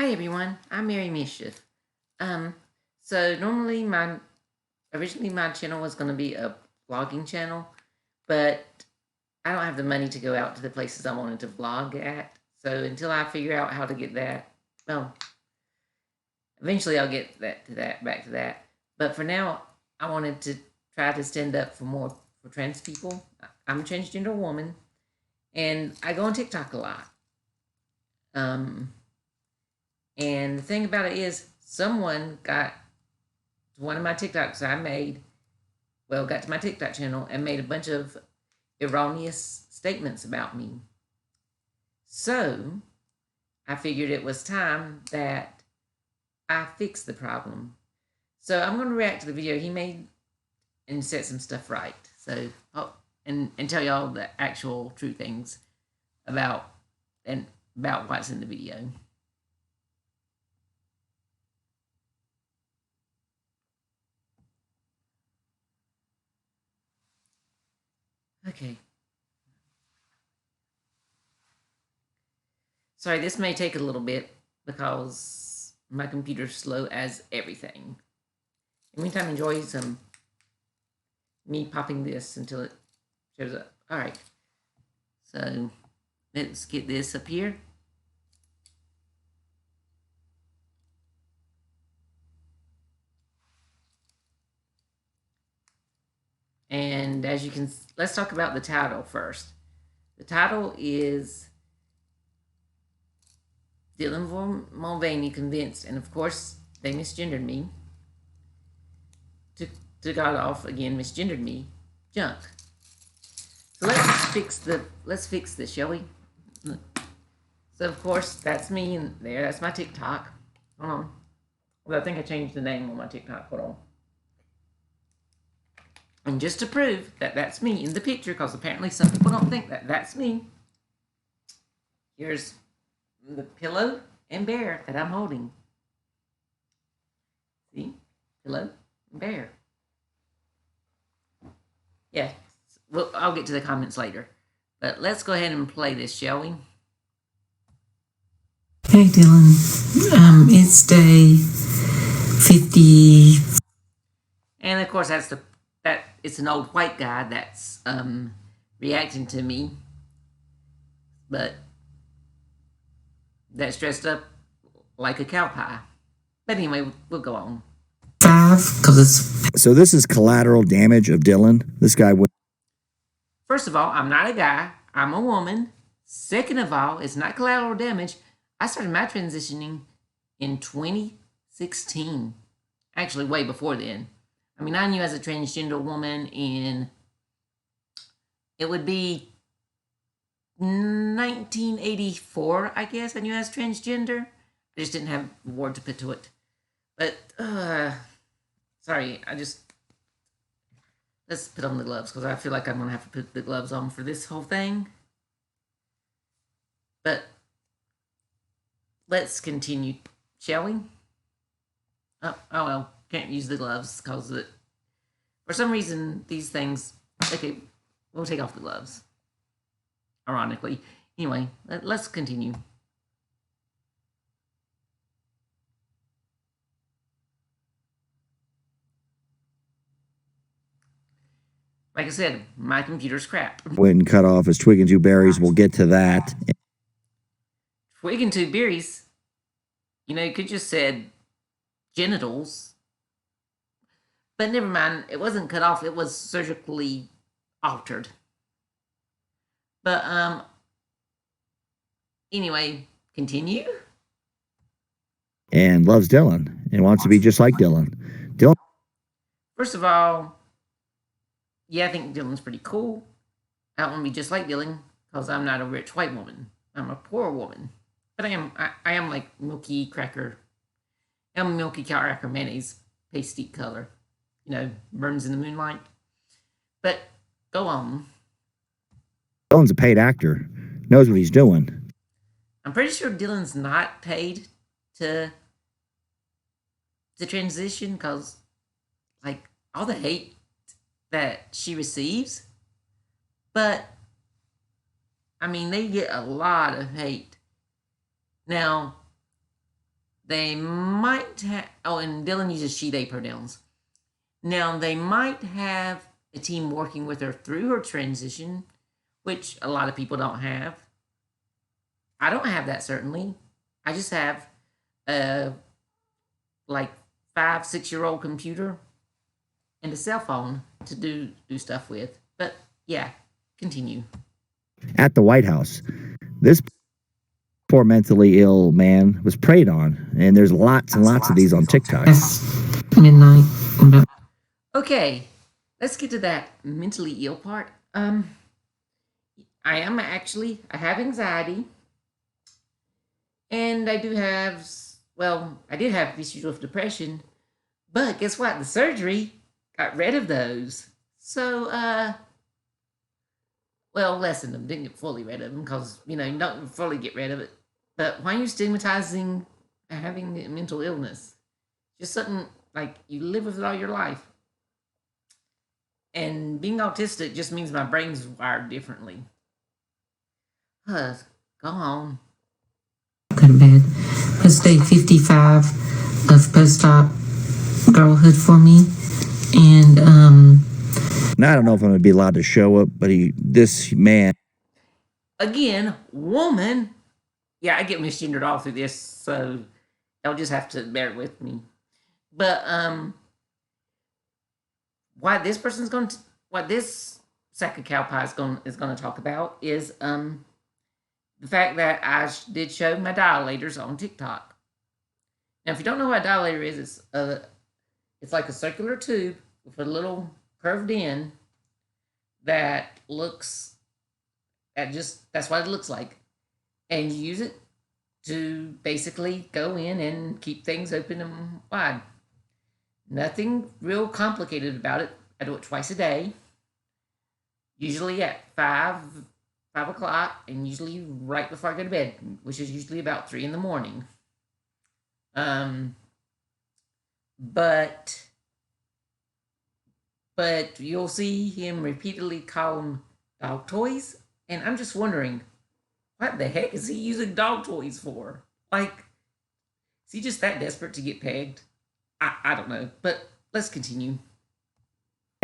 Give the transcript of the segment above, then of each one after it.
Hi everyone, I'm Mary Mischief. So normally originally my channel was going to be a vlogging channel, but I don't have the money to go out to the places I wanted to vlog at. So until I figure out how to get that, well, eventually I'll get back to that. But for now, I wanted to try to stand up for trans people. I'm a transgender woman, and I go on TikTok a lot. And the thing about it is, someone got one of my TikToks I made, got to my TikTok channel and made a bunch of erroneous statements about me. So I figured it was time that I fix the problem. So I'm going to react to the video he made and set some stuff right. So, and tell y'all the actual true things about what's in the video. Okay. Sorry, this may take a little bit because my computer's slow as everything. In the meantime, enjoy me popping this until it shows up. All right. So let's get this up here. And as you can, let's talk about the title first. The title is Dylanmulvaney convinced, and of course they misgendered me. To God off again, misgendered me. Junk. So let's fix this, shall we? So of course that's me in there. That's my TikTok. Hold on. Well, I think I changed the name on my TikTok. Hold on. And just to prove that that's me in the picture, because apparently some people don't think that that's me, here's the pillow and bear that I'm holding. See? Pillow and bear. Yeah. Well, I'll get to the comments later. But let's go ahead and play this, shall we? Hey Dylan, it's day 50. And of course it's an old white guy that's reacting to me, but that's dressed up like a cow pie. But anyway, we'll go on. So this is collateral damage of Dylan. This guy went. First of all, I'm not a guy. I'm a woman. Second of all, it's not collateral damage. I started my transitioning in 2016. Actually, way before then. I mean, I knew as a transgender woman it would be 1984, I guess. I knew as transgender. I just didn't have a word to put to it. But, sorry, let's put on the gloves because I feel like I'm going to have to put the gloves on for this whole thing. But let's continue, shall we? Oh well, can't use the gloves because for some reason these things, okay, we'll take off the gloves. Ironically. Anyway, let's continue. Like I said, my computer's crap. Went and cut off his twig and two berries. We'll get to that. Twig and two berries? You know, you could just said genitals. But never mind, it wasn't cut off, it was surgically altered. But, anyway, continue. And loves Dylan and wants to be just like Dylan. First of all, yeah, I think Dylan's pretty cool. I don't want to be just like Dylan because I'm not a rich white woman. I'm a poor woman. But I am like milky cracker. I'm milky cracker mayonnaise, pasty color. You know, burns in the moonlight. But go on. Dylan's a paid actor. Knows what he's doing. I'm pretty sure Dylan's not paid to transition because, like, all the hate that she receives. But, I mean, they get a lot of hate. Now, they might have. Oh, and Dylan uses she/they pronouns. Now they might have a team working with her through her transition, which a lot of people don't have. I don't have that certainly. I just have a like 5, 6 year old computer and a cell phone to do stuff with. But yeah, continue. At the White House, this poor mentally ill man was preyed on, and there's lots and lots of these on TikTok. Yes, midnight. Okay, let's get to that mentally ill part. I have anxiety, and I do have, well, I did have issues with depression, but guess what? The surgery got rid of those. So, well, less than them. Didn't get fully rid of them because, you don't fully get rid of it. But why are you stigmatizing having mental illness? Just something like you live with it all your life. And being autistic just means my brain's wired differently. Go on. Go to bed. It's day 55 of post-op girlhood for me. And, Now, I don't know if I'm going to be allowed to show up, but this man. Again, woman. Yeah, I get misgendered all through this, so y'all just have to bear with me. But, what this sack of cow pie is going to talk about is the fact that I did show my dilators on TikTok. Now, if you don't know what a dilator is, it's like a circular tube with a little curved end that that's what it looks like, and you use it to basically go in and keep things open and wide. Nothing real complicated about it. I do it twice a day, usually at 5 o'clock, and usually right before I go to bed, which is usually about 3 in the morning. But you'll see him repeatedly call them dog toys, and I'm just wondering, what the heck is he using dog toys for? Like, is he just that desperate to get pegged? I don't know, but let's continue.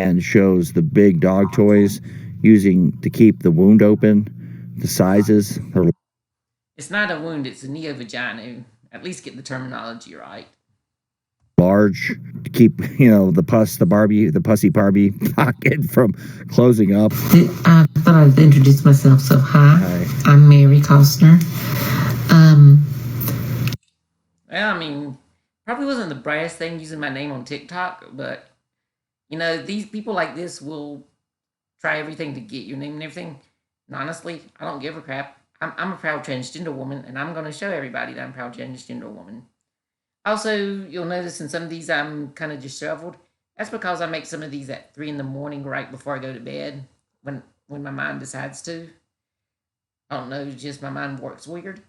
And shows the big dog toys using to keep the wound open, the sizes. It's not a wound, it's a neovagina. At least get the terminology right. Large to keep, the pussy Barbie pocket from closing up. I thought I'd introduce myself. So, hi. I'm Mary Costner. Well, I mean, probably wasn't the brightest thing using my name on TikTok, but these people like this will try everything to get your name and everything. And honestly, I don't give a crap. I'm a proud transgender woman, and I'm going to show everybody that I'm a proud transgender woman. Also, you'll notice in some of these I'm kind of disheveled. That's because I make some of these at 3 in the morning right before I go to bed when my mind decides to. I don't know, just my mind works weird.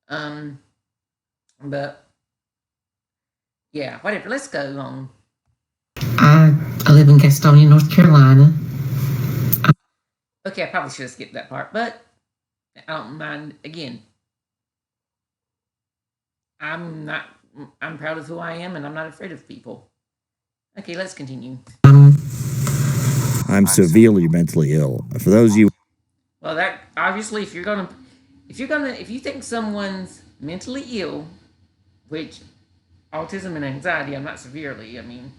But yeah, whatever. Let's go on. I live in Gastonia, North Carolina. Okay, I probably should have skipped that part, but I don't mind. Again, I'm proud of who I am, and I'm not afraid of people. Okay, let's continue. I'm severely mentally ill. For those of you. Well, that obviously, if you think someone's mentally ill, which autism and anxiety, I'm not severely. I mean,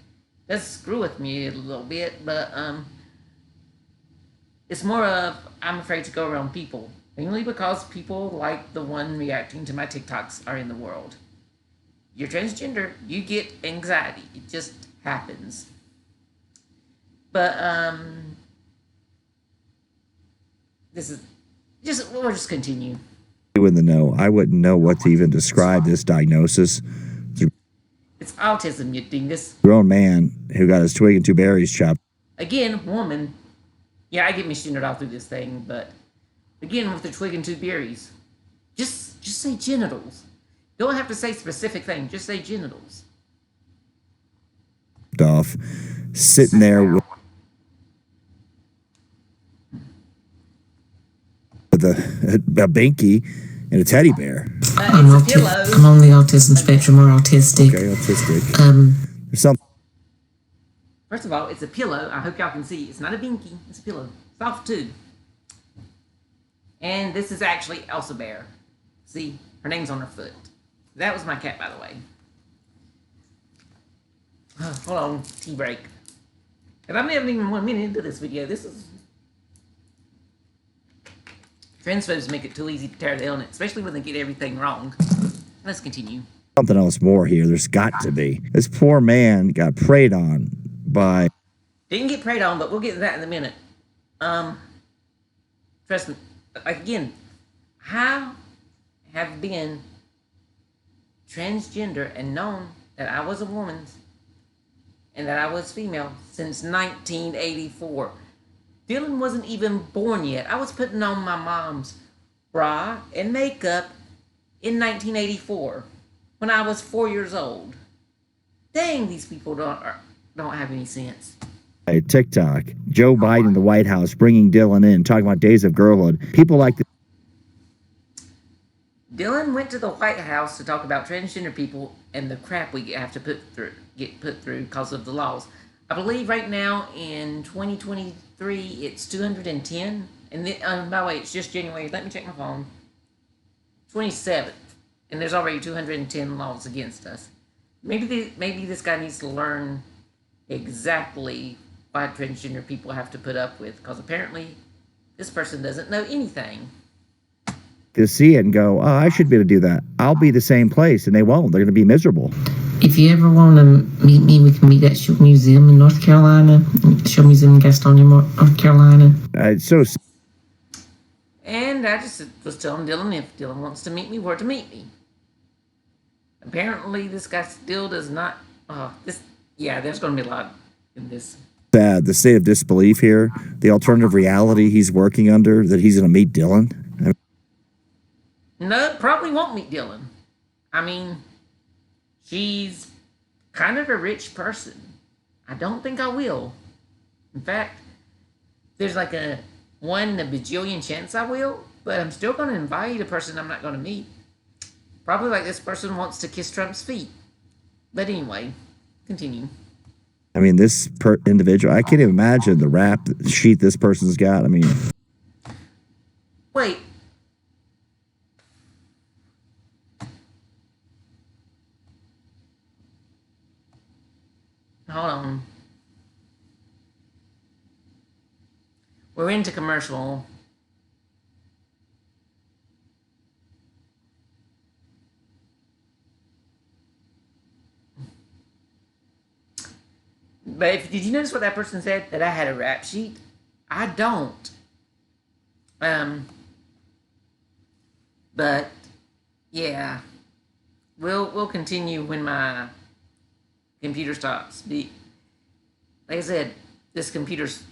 does screw with me a little bit, but it's more of I'm afraid to go around people, mainly because people like the one reacting to my TikToks are in the world. You're transgender, you get anxiety. It just happens. But we'll just continue. You in the know. I wouldn't know what to even describe this diagnosis. It's autism, you dingus. Grown man who got his twig and 2 berries chopped. Again, woman. Yeah, I get misgendered all through this thing, but again with the twig and 2 berries. Just say genitals. Don't have to say specific thing. Just say genitals. Off, sitting there with a binky, and a teddy bear. It's a pillow. I'm on the autism spectrum or autistic. Okay, autistic. There's something. First of all, it's a pillow. I hope y'all can see. It's not a binky. It's a pillow. Soft too. And this is actually Elsa Bear. See, her name's on her foot. That was my cat, by the way. Hold on, tea break. And I'm not even 1 minute into this video. This is... Transphobes make it too easy to tear down, especially when they get everything wrong. Let's continue. Something else more here. There's got to be. This poor man got preyed on by... Didn't get preyed on, but we'll get to that in a minute. Trust me. Again, I have been transgender and known that I was a woman and that I was female since 1984. Dylan wasn't even born yet. I was putting on my mom's bra and makeup in 1984 when I was 4 years old. Dang, these people don't have any sense. TikTok, Joe Biden in the White House bringing Dylan in, talking about days of girlhood. People like this. Dylan went to the White House to talk about transgender people and the crap we have to get put through because of the laws. I believe right now in 2023 it's 210. And then, by the way, it's just January. Let me check my phone. 27th, and there's already 210 laws against us. Maybe this guy needs to learn exactly what transgender people have to put up with, because apparently this person doesn't know anything. To see it and go, oh, I should be able to do that. I'll be the same place, and they won't. They're going to be miserable. If you ever want to meet me, we can meet at Show Museum in North Carolina. Show Museum in Gastonia, North Carolina. It's so... And I just was telling Dylan if Dylan wants to meet me, where to meet me. Apparently this guy still does not... there's going to be a lot in this. Sad, the state of disbelief here, the alternative reality he's working under, that he's going to meet Dylan. No, probably won't meet Dylan. I mean, she's kind of a rich person. I don't think I will. In fact, there's like a 1 in a bajillion chance I will, but I'm still going to invite a person I'm not going to meet. Probably like this person wants to kiss Trump's feet. But anyway, continue. I mean, this individual, I can't even imagine the rap sheet this person's got. I mean... Wait. Hold on. We're into commercial. But did you notice what that person said? That I had a rap sheet? I don't. But yeah, we'll continue when my computer stops. Like I said, this computer's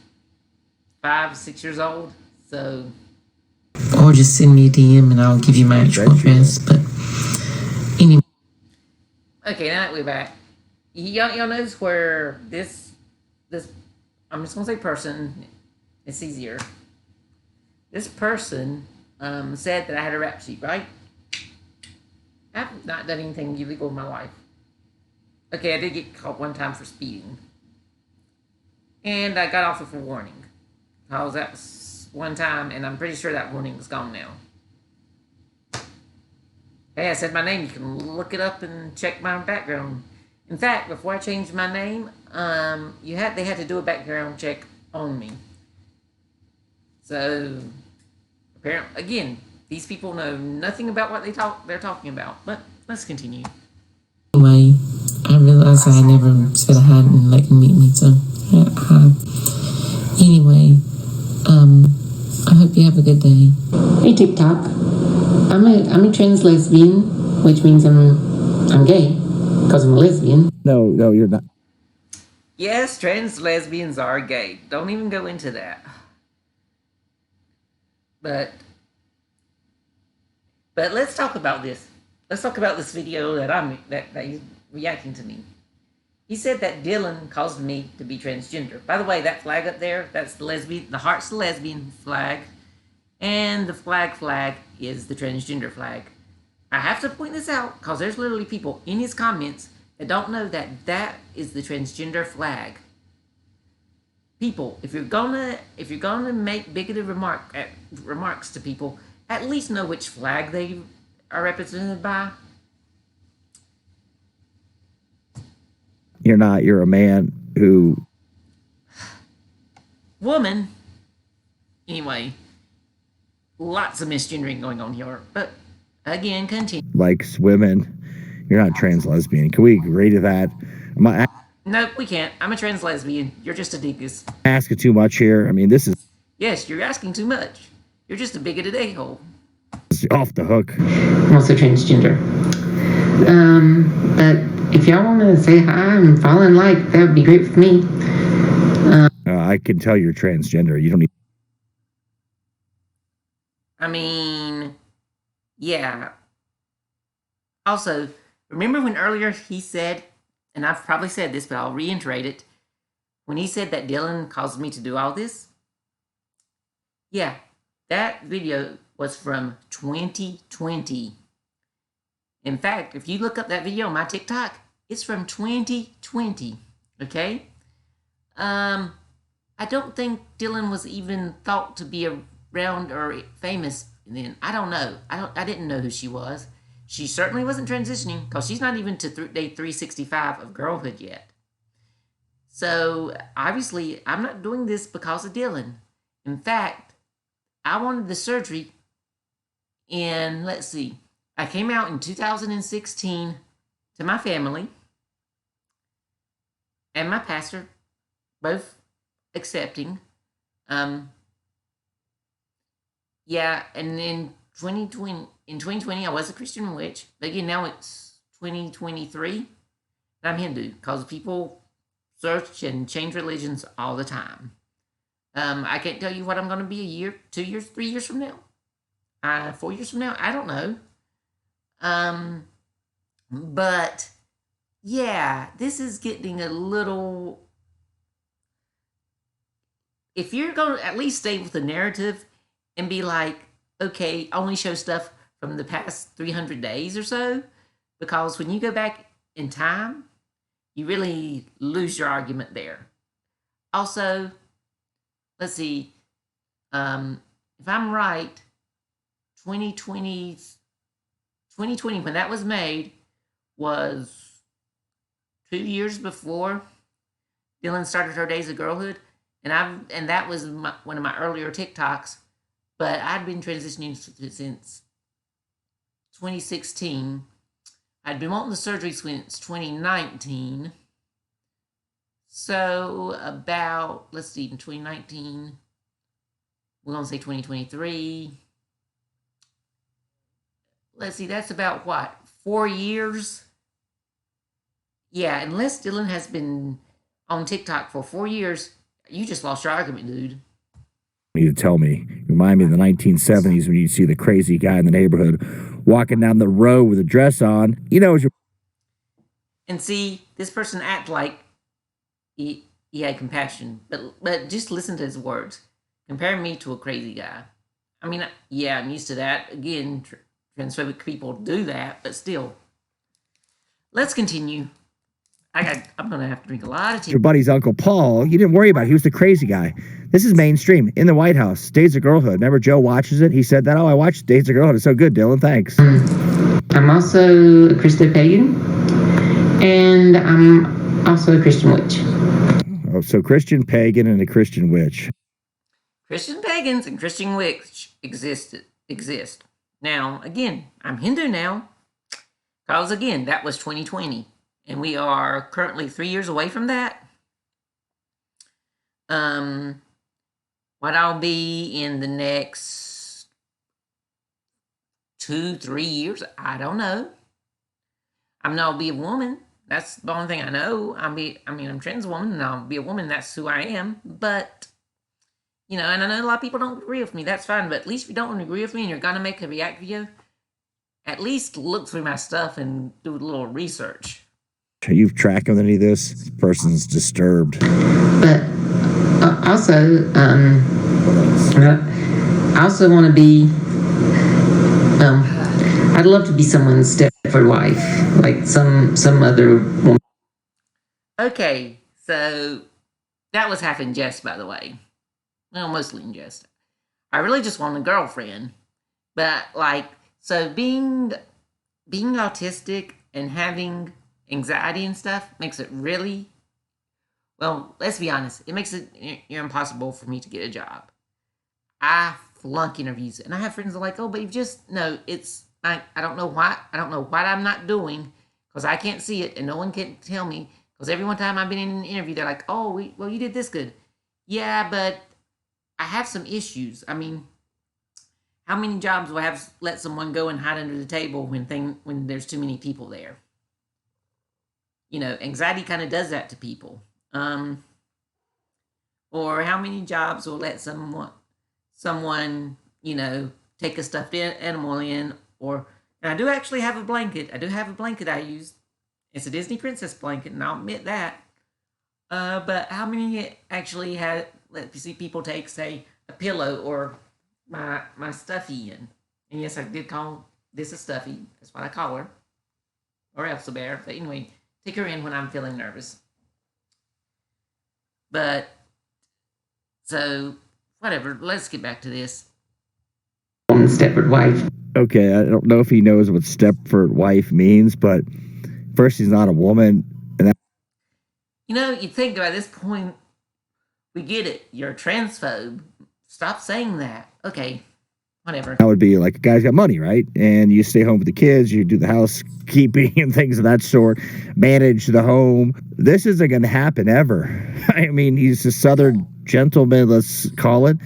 5-6 years old, so. Or just send me a DM and I'll give you my actual address. But anyway. Okay, now that we're back. Y'all notice where this I'm just gonna say person, it's easier. This person said that I had a rap sheet, right? I've not done anything illegal in my life. Okay, I did get caught one time for speeding. And I got off with a warning. Because that was one time, and I'm pretty sure that warning is gone now. Hey, I said my name. You can look it up and check my background. In fact, before I changed my name, they had to do a background check on me. So, apparently, again, these people know nothing about what they're talking about. But let's continue. Anyway, I realized I never said I hadn't let you meet me, so hi. Anyway, I hope you have a good day. Hey TikTok, I'm a trans lesbian, which means I'm gay because I'm a lesbian. No, you're not. Yes, trans lesbians are gay. Don't even go into that. But let's talk about this. Let's talk about this video that he's reacting to me. He said that Dylan caused me to be transgender. By the way, that flag up there, that's the heart's the lesbian flag. And the flag is the transgender flag. I have to point this out because there's literally people in his comments that don't know that that is the transgender flag. People, if you're gonna make bigoted remarks to people, at least know which flag they are represented by. You're not. You're a man who. Woman. Anyway, lots of misgendering going on here, but again, continue. Likes women. You're not trans lesbian. Can we agree to that? Nope, we can't. I'm a trans lesbian. You're just a dingus. Asking too much here. I mean, this is. Yes, you're asking too much. You're just a bigoted a-hole. Off the hook. I'm also transgender. But if y'all want to say hi and fall in like, that would be great for me. I can tell you're transgender. You don't need. I mean, yeah. Also, remember when earlier he said, and I've probably said this, but I'll reiterate it, when he said that Dylan caused me to do all this? Yeah, that video was from 2020. In fact, if you look up that video on my TikTok, it's from 2020, okay? I don't think Dylan was even thought to be around or famous then. I don't know. I didn't know who she was. She certainly wasn't transitioning because she's not even to day 365 of girlhood yet. So obviously, I'm not doing this because of Dylan. In fact, I wanted the surgery in, let's see, I came out in 2016 to my family and my pastor, both accepting. Yeah, and in 2020, I was a Christian witch. But again, now it's 2023, and I'm Hindu because people search and change religions all the time. I can't tell you what I'm going to be a year, 2 years, 3 years from now, 4 years from now. I don't know. But yeah, this is getting a little. If you're going to at least stay with the narrative and be like, okay, only show stuff from the past 300 days or so, because when you go back in time, you really lose your argument there. Also, let's see, if I'm right, 2020, when that was made, was 2 years before Dylan started her days of girlhood. And that was one of my earlier TikToks, but I'd been transitioning since 2016. I'd been wanting the surgery since 2019. So about, let's see, in 2019, we're going to say 2023. Let's see, that's about what, 4 years? Yeah, unless Dylan has been on TikTok for 4 years, you just lost your argument, dude. You need to tell me. You remind me of the 1970s when you see the crazy guy in the neighborhood walking down the road with a dress on. You know, and see, this person act like he had compassion, but just listen to his words. Compare me to a crazy guy. I mean, yeah, I'm used to that. Again, transphobic people do that, but still. Let's continue. I'm going to have to drink a lot of tea. Your buddy's Uncle Paul, you didn't worry about it. He was the crazy guy. This is mainstream. In the White House, Days of Girlhood. Remember Joe watches it? He said that, I watched Days of Girlhood. It's so good, Dylan. Thanks. I'm also a Christian pagan, and I'm also a Christian witch. Oh, so Christian pagan and a Christian witch. Christian pagans and Christian witch exist. Now, again, I'm Hindu now, because again, that was 2020. And we are currently 3 years away from that. What I'll be in the next 2-3 years, I don't know. I'll be a woman. That's the only thing I know. I'm a trans woman, and I'll be a woman. That's who I am. But, and I know a lot of people don't agree with me. That's fine. But at least if you don't agree with me and you're going to make a react video, at least look through my stuff and do a little research. Are you tracking any of this? This person's disturbed. But also, I also want to be, I'd love to be someone's Stepford wife, like some other woman. Okay, so that was half in jest, by the way. Well, mostly in jest. I really just want a girlfriend, but so being autistic and having anxiety and stuff makes it really, well, let's be honest, it makes it impossible for me to get a job. I flunk interviews, and I have friends that are like, "Oh, but you've just no." I don't know why. I don't know what I'm not doing because I can't see it, and no one can tell me. Because every one time I've been in an interview, they're like, "Oh, well, you did this good." Yeah, but I have some issues. I mean, how many jobs will I have let someone go and hide under the table when there's too many people there? Anxiety kind of does that to people. Or how many jobs will let someone take a stuffed animal in? And I do actually have a blanket. I do have a blanket I use. It's a Disney princess blanket, and I'll admit that. But how many actually let me see people take, say, a pillow or my stuffy in? And yes, I did call this a stuffy. That's what I call her. Or Elsa Bear. But anyway, take her in when I'm feeling nervous. But, so, whatever. Let's get back to this. Stepford wife. Okay, I don't know if he knows what Stepford wife means, but first, he's not a woman. And you think by this point, we get it. You're a transphobe. Stop saying that. Okay, whatever. that would be like a guy's got money, right? And you stay home with the kids, you do the housekeeping and things of that sort, manage the home. This isn't going to happen ever. I mean, he's a Southern gentleman, let's call it.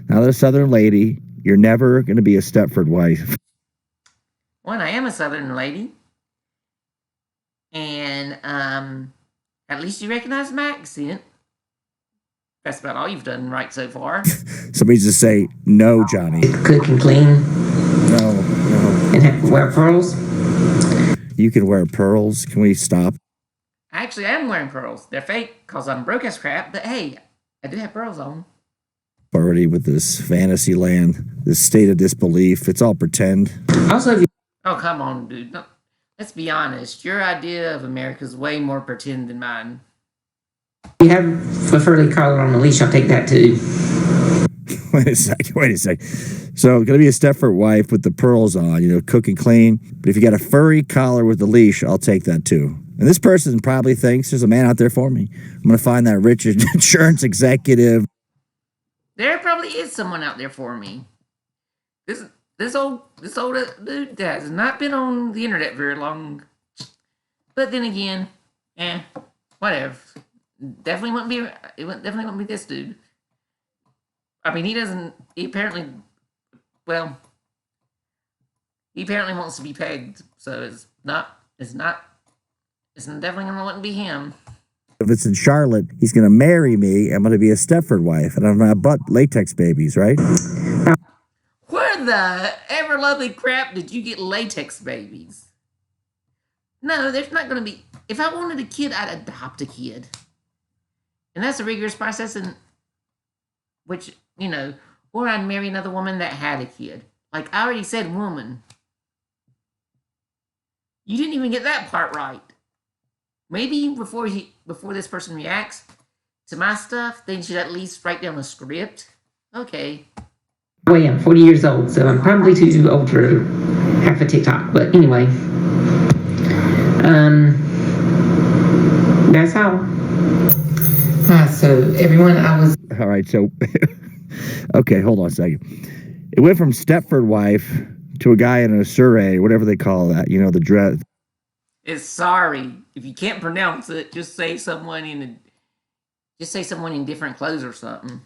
Now, the Southern lady, you're never going to be a Stepford wife. One, I am a Southern lady. And at least you recognize my accent. That's about all you've done right so far. Somebody just say, no, Johnny. Cook and clean. No. And wear pearls. You can wear pearls. Can we stop? Actually, I am wearing pearls. They're fake because I'm broke as crap. But hey, I do have pearls on. Already with this fantasy land, this state of disbelief. It's all pretend. Also, oh, come on, dude. No, let's be honest. Your idea of America is way more pretend than mine. If you have a furry collar on the leash, I'll take that too. Wait a sec. So, gonna be a Stepford wife with the pearls on, cook and clean. But if you got a furry collar with the leash, I'll take that too. And this person probably thinks there's a man out there for me. I'm gonna find that rich insurance executive. There probably is someone out there for me. This old dude that has not been on the internet very long. But then again, whatever. Definitely wouldn't be this dude. I mean, he apparently wants to be pegged, so it's definitely wouldn't be him. If it's in Charlotte, he's gonna marry me. I'm gonna be a Stepford wife, and I'm gonna butt latex babies, right? Where the ever lovely crap did you get latex babies? No, there's not gonna be. If I wanted a kid, I'd adopt a kid. And that's a rigorous process, or I'd marry another woman that had a kid. Like I already said, woman. You didn't even get that part right. Maybe before this person reacts to my stuff, they should at least write down a script. Okay. Well, yeah, I'm 40 years old, so I'm probably too old for half a TikTok. But anyway, that's all. So everyone, All right, so, okay, hold on a second. It went from Stepford wife to a guy in a surrey, whatever they call that, the dress. It's sorry. If you can't pronounce it, just say someone in different clothes or something.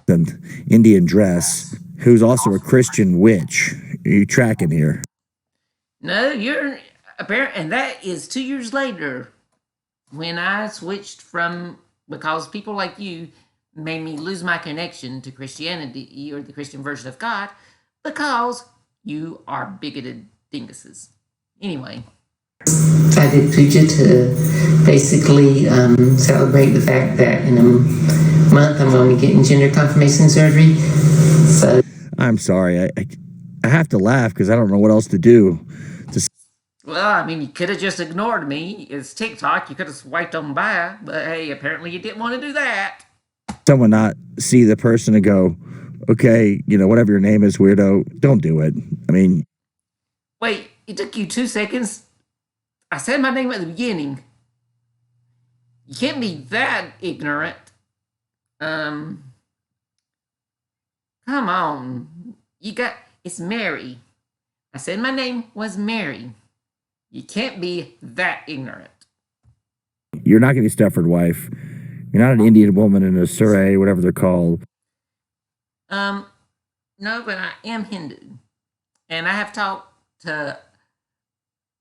An Indian dress, who's also a Christian witch. Are you tracking here? No, you're apparent, and that is 2 years later when I switched because people like you made me lose my connection to Christianity or the Christian version of God because you are bigoted dinguses. Anyway, I did Puja to basically celebrate the fact that in a month I'm going to be getting gender confirmation surgery. So I'm sorry. I have to laugh because I don't know what else to do. Well, I mean, you could have just ignored me. It's TikTok. You could have swiped on by, but hey, apparently you didn't want to do that. Someone not see the person and go, okay, whatever your name is, weirdo, don't do it. I mean, Wait, it took you 2 seconds? I said my name at the beginning. You can't be that ignorant. Um, Come on. It's Mary. I said my name was Mary. You can't be that ignorant. you're not going to be Stepford wife. You're not an Indian woman in a Surrey, whatever they're called. No, but I am Hindu. And I have talked to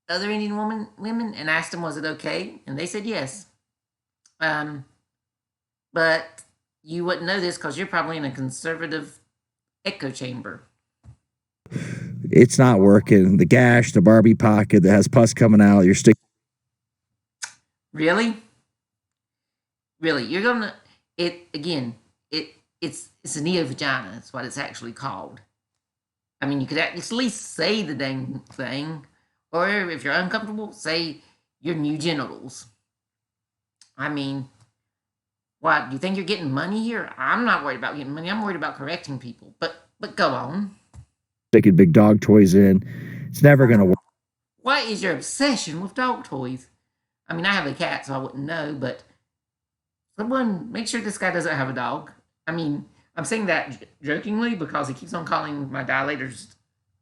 other Indian women and asked them, was it okay? And they said yes. But you wouldn't know this because you're probably in a conservative echo chamber. It's not working. The gash, the Barbie pocket that has pus coming out, you're sticking. Really? Really? You're gonna it's a neovagina. That's what it's actually called. I mean, you could at least say the dang thing, or if you're uncomfortable, say your new genitals. I mean, what, you think you're getting money here? I'm not worried about getting money. I'm worried about correcting people. But go on. Sticking big dog toys in. It's never going to work. What is your obsession with dog toys? I mean, I have a cat, so I wouldn't know, but someone make sure this guy doesn't have a dog. I mean, I'm saying that jokingly because he keeps on calling my dilators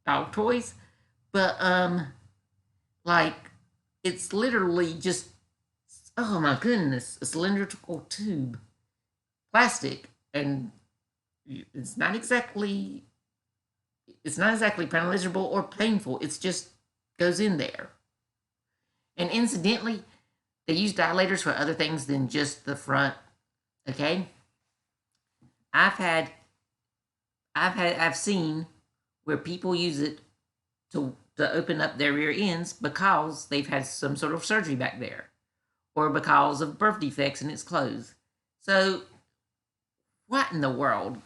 dog toys, but like it's literally just, oh my goodness, a cylindrical tube, plastic, and it's not exactly pleasurable or painful. It's just goes in there. And incidentally, they use dilators for other things than just the front. Okay, I've seen where people use it to open up their rear ends because they've had some sort of surgery back there, or because of birth defects in its clothes. So, what in the world?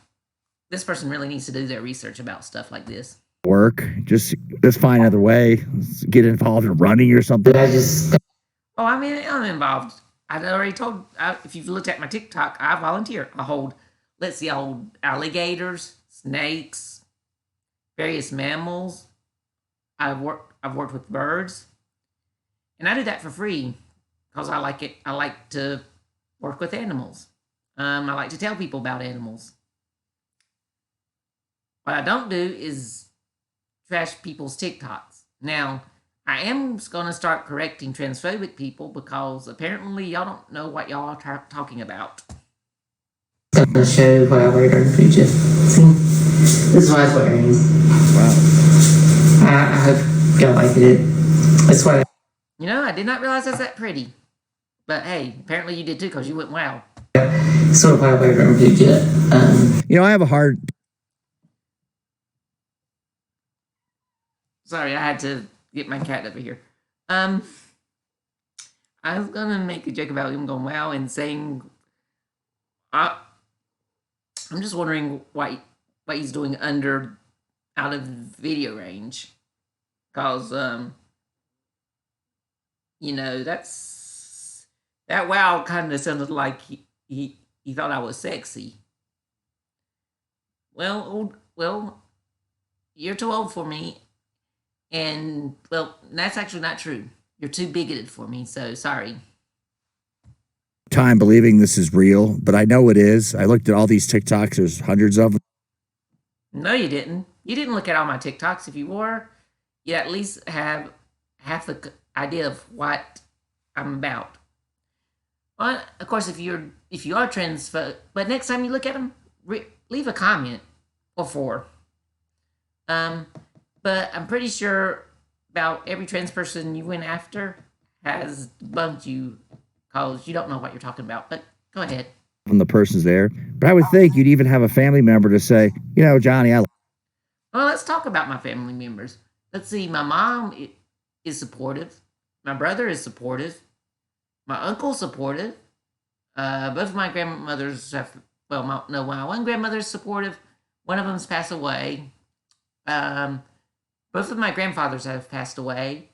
This person really needs to do their research about stuff like this. Work. Just let's find another way. Let's get involved in running or something. Oh, I mean, I'm involved. I already told. If you've looked at my TikTok, I volunteer. I hold. Let's see, I hold alligators, snakes, various mammals. I've worked with birds, and I do that for free because I like it. I like to work with animals. I like to tell people about animals. What I don't do is trash people's TikToks. Now, I am going to start correcting transphobic people because apparently y'all don't know what y'all are talking about. I'm going to show what I wear during Puja. See? This is what I was wearing. Wow. I hope y'all like it. That's what I did not realize I was that pretty. But hey, apparently you did too because you went wow. Sort of what I wear during Puja. I have a hard. Sorry, I had to get my cat over here. I was gonna make a joke about him going wow and saying, I'm just wondering what he's doing out of video range, cause that wow kind of sounded like he thought I was sexy. Well, you're too old for me. And, well, that's actually not true. You're too bigoted for me, so sorry. Time believing this is real, but I know it is. I looked at all these TikToks. There's hundreds of them. No, you didn't. You didn't look at all my TikToks. If you were, you at least have half the idea of what I'm about. Well, of course, if you are transphobic, but next time you look at them, leave a comment or 4. But I'm pretty sure about every trans person you went after has debunked you because you don't know what you're talking about. But go ahead. When the person's there, but I would think you'd even have a family member to say, Johnny, Well, let's talk about my family members. Let's see. My mom is supportive. My brother is supportive. My uncle's supportive. Both of my grandmothers have, my one grandmother's supportive. One of them's passed away. Both of my grandfathers have passed away.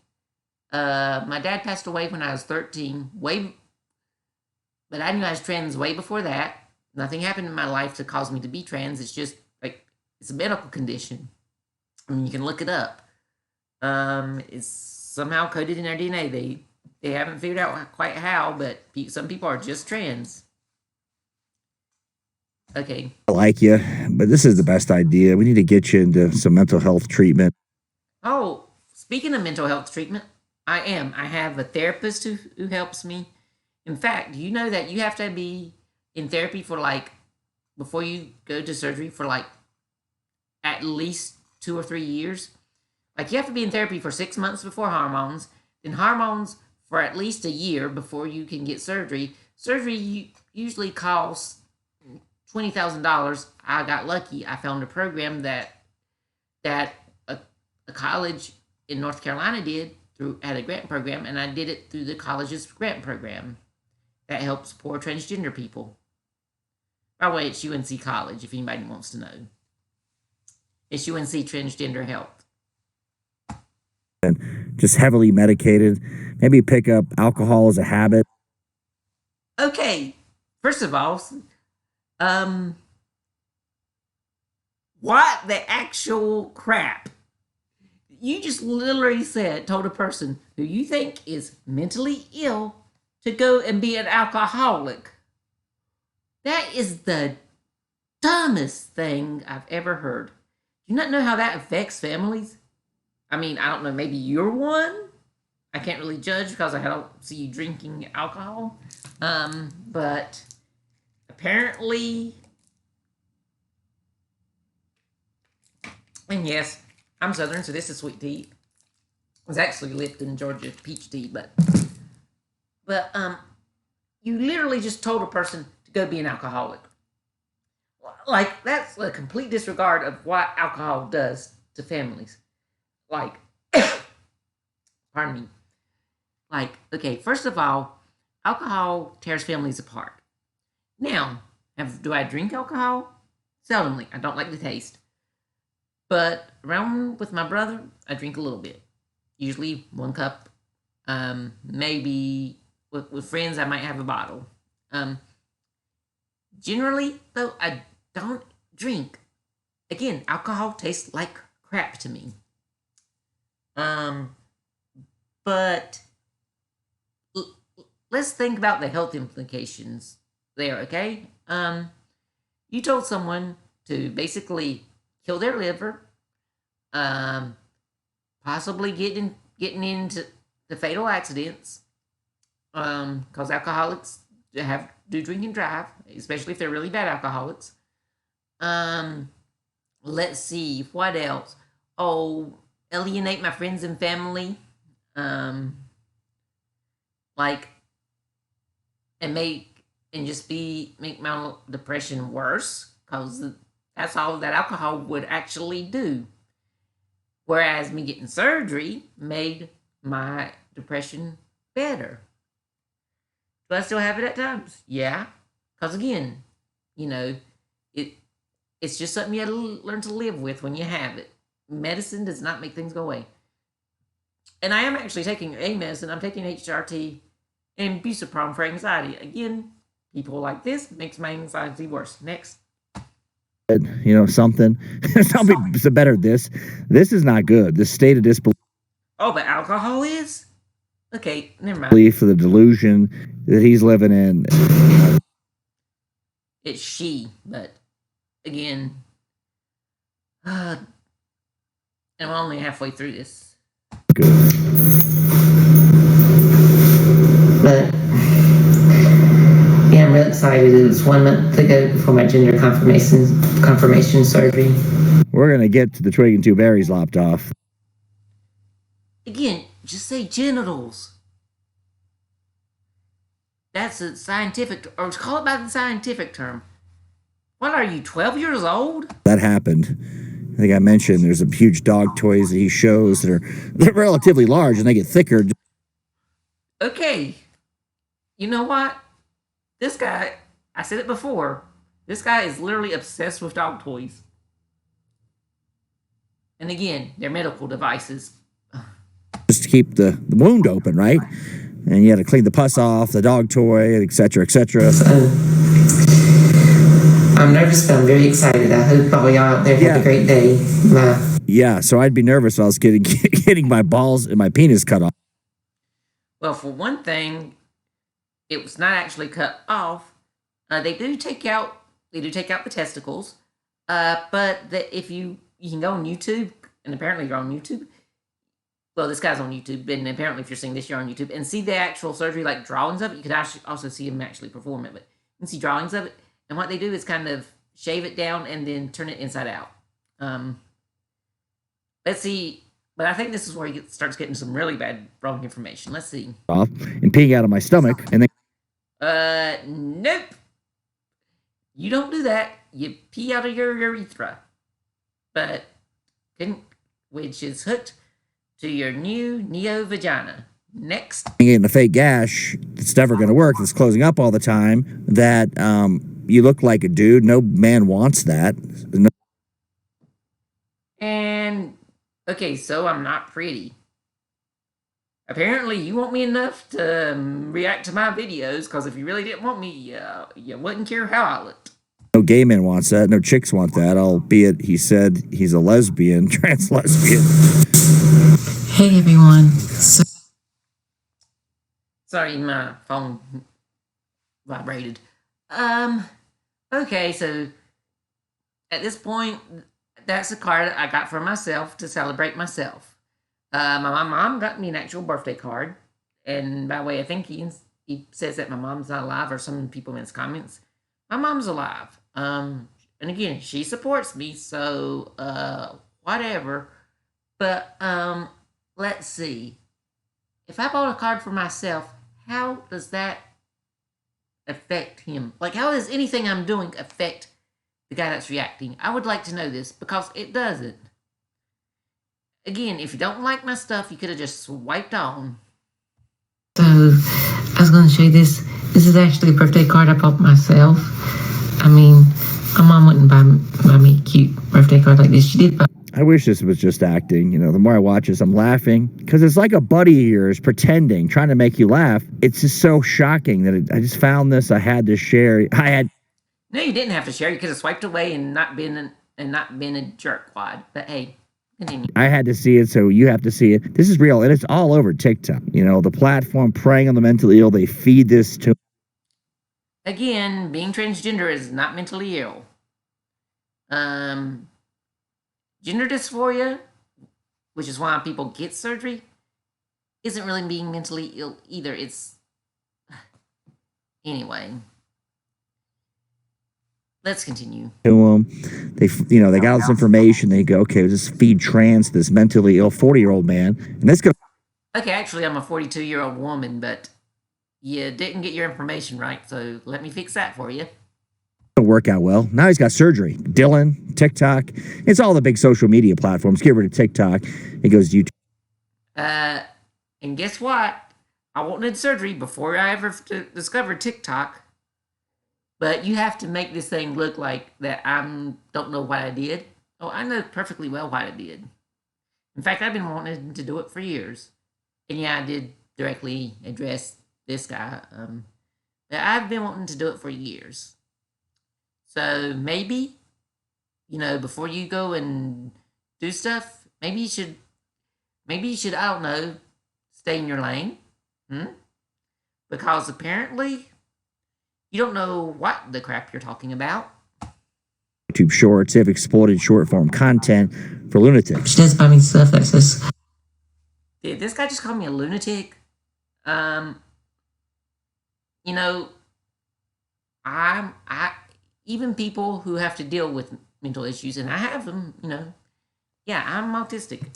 My dad passed away when I was 13, but I knew I was trans way before that. Nothing happened in my life to cause me to be trans. It's just like, it's a medical condition. I mean, you can look it up. It's somehow coded in their DNA. They haven't figured out quite how, but some people are just trans. Okay. I like you, but this is the best idea. We need to get you into some mental health treatment. Oh, speaking of mental health treatment, I have a therapist who helps me. In fact, do you know that you have to be in therapy for before you go to surgery for at least 2 or 3 years? Like, you have to be in therapy for 6 months before hormones, then hormones for at least a year before you can get surgery. Surgery usually costs $20,000. I got lucky. I found a program that a college in North Carolina had a grant program, and I did it through the college's grant program that helps poor transgender people. By the way, it's UNC College, if anybody wants to know. It's UNC Transgender Health. Just heavily medicated. Maybe pick up alcohol as a habit. Okay, first of all, what the actual crap? You just literally told a person who you think is mentally ill to go and be an alcoholic. That is the dumbest thing I've ever heard. Do you not know how that affects families? I mean, I don't know, maybe you're one? I can't really judge because I don't see you drinking alcohol. But apparently, and yes, I'm Southern, so this is sweet tea. It was actually Lipton, Georgia peach tea, but you literally just told a person to go be an alcoholic. Like, that's a complete disregard of what alcohol does to families. Like, pardon me. Like, okay, first of all, alcohol tears families apart. Now, do I drink alcohol? Seldomly. I don't like the taste. But around with my brother, I drink a little bit. Usually 1 cup. Maybe with friends, I might have a bottle. Generally, though, I don't drink. Again, alcohol tastes like crap to me. But let's think about the health implications there, okay? You told someone to basically kill their liver, possibly getting into the fatal accidents, because alcoholics do drink and drive, especially if they're really bad alcoholics. Let's see, what else? Oh, alienate my friends and family, and just make my depression worse, because that's all that alcohol would actually do. Whereas me getting surgery made my depression better. Do I still have it at times? Yeah. Because again, it's just something you have to learn to live with when you have it. Medicine does not make things go away. And I am actually taking a medicine. I'm taking HRT and bupropion for anxiety. Again, people like this makes my anxiety worse. Next. Something. Some people are better at this. This is not good. This state of disbelief. Oh, but alcohol is? Okay, never mind. Belief for the delusion that he's living in. It's she, but again, and I'm only halfway through this. Good. But yeah, I'm real excited. It was 1 month ago before my gender confirmation surgery. We're gonna get to the twig and 2 berries lopped off. Again, just say genitals. That's a scientific, or call it by the scientific term. What are you, 12 years old? That happened. I think I mentioned there's some huge dog toys that he shows they're relatively large and they get thicker. Okay, you know what? This guy, I said it before, this guy is literally obsessed with dog toys. And again, they're medical devices. Just to keep the wound open, right? And you had to clean the pus off, the dog toy, etc., etc. So I'm nervous, but I'm very excited. I hope all y'all out there have a great day. Bye. Yeah, so I'd be nervous if I was getting my balls and my penis cut off. Well, for one thing, it was not actually cut off. They do take out the testicles, but if you can go on YouTube, and apparently you're on YouTube. Well, this guy's on YouTube, and apparently if you're seeing this, you're on YouTube, and see the actual surgery, like drawings of it. You could actually also see him actually perform it, but you can see drawings of it. And what they do is kind of shave it down and then turn it inside out. Let's see. But I think this is where he starts getting some really bad wrong information. Let's see. Off and peeing out of my stomach, and then nope. You don't do that. You pee out of your urethra, but which is hooked to your new neo vagina. Next, getting a fake gash that's never going to work. That's closing up all the time. That you look like a dude. No man wants that. No. And okay, so I'm not pretty. Apparently, you want me enough to react to my videos, because if you really didn't want me, you wouldn't care how I looked. No gay man wants that. No chicks want that. Albeit he said he's a lesbian, trans lesbian. Hey everyone. Sorry, my phone vibrated. Okay, so at this point, that's a card I got for myself to celebrate myself. My mom got me an actual birthday card, and by the way, I think he says that my mom's not alive, or some people in his comments. My mom's alive. And again, she supports me, so whatever. But let's see. If I bought a card for myself, how does that affect him? Like, how does anything I'm doing affect the guy that's reacting? I would like to know this, because it doesn't. Again, if you don't like my stuff, you could have just swiped on. So, I was going to show you this. This is actually a birthday card I bought myself. I mean, my mom wouldn't buy me a cute birthday card like this. She did buy. I wish this was just acting. You know, the more I watch this, I'm laughing. Because it's like a buddy of yours pretending, trying to make you laugh. It's just so shocking that I just found this. I had to share. No, you didn't have to share. You could have swiped away and not been a jerkwad. But hey, continue. I had to see it, so you have to see it. This is real, and it's all over TikTok. You know, the platform preying on the mentally ill. They feed this to. Again, being transgender is not mentally ill. Gender dysphoria, which is why people get surgery, isn't really being mentally ill either. It's anyway. Let's continue. To them, they got all this information. They go, okay, just feed trans this mentally ill 40-year-old man, and this goes. Okay, actually, I'm a 42-year-old woman, but you didn't get your information right, so let me fix that for you. Work out well. Now he's got surgery. Dylan, TikTok. It's all the big social media platforms. Get rid of TikTok. It goes to YouTube. And guess what? I wanted surgery before I ever discovered TikTok. But you have to make this thing look like that I don't know what I did. Oh, I know perfectly well what I did. In fact, I've been wanting to do it for years. And yeah, I did directly address this guy. But I've been wanting to do it for years. So maybe, before you go and do stuff, maybe you should, I don't know, stay in your lane. Because apparently you don't know what the crap you're talking about. YouTube Shorts have exploited short form content for lunatics. She does buy me stuff that says. Did this guy just call me a lunatic? Even people who have to deal with mental issues, and I have them, yeah, I'm autistic.